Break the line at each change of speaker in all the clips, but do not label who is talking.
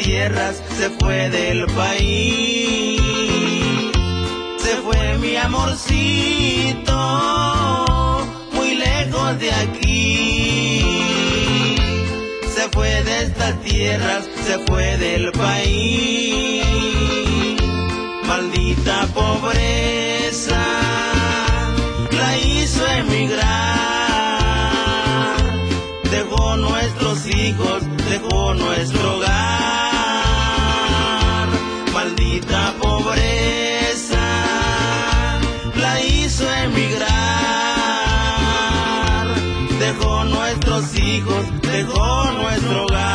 tierras, se fue del país. Se fue mi amorcito, muy lejos de aquí. Se fue de estas tierras, se fue del país. Maldita pobreza la hizo emigrar. Dejó nuestros hijos, dejó nuestro hogar. Maldita pobreza la hizo emigrar. Dejó nuestros hijos, dejó nuestro hogar.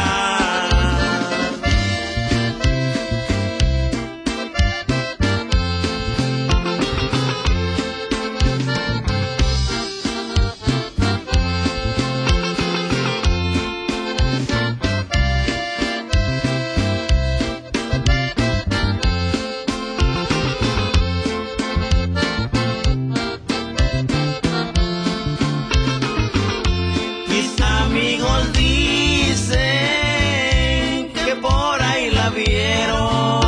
Mis amigos dicen que por ahí la vieron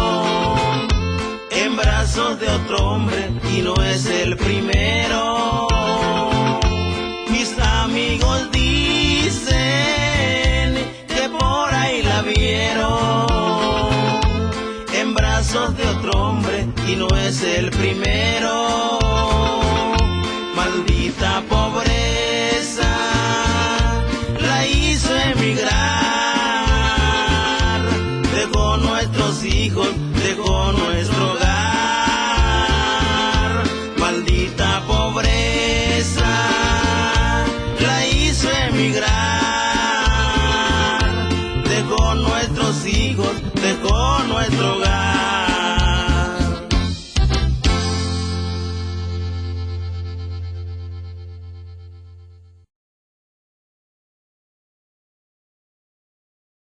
en brazos de otro hombre y no es el primero. Mis amigos dicen que por ahí la vieron en brazos de otro hombre y no es el primero. Maldita pobreza la hizo emigrar. Dejó nuestros hijos, dejó nuestro hogar. Maldita pobreza la hizo emigrar. Dejó nuestros hijos, dejó nuestro hogar.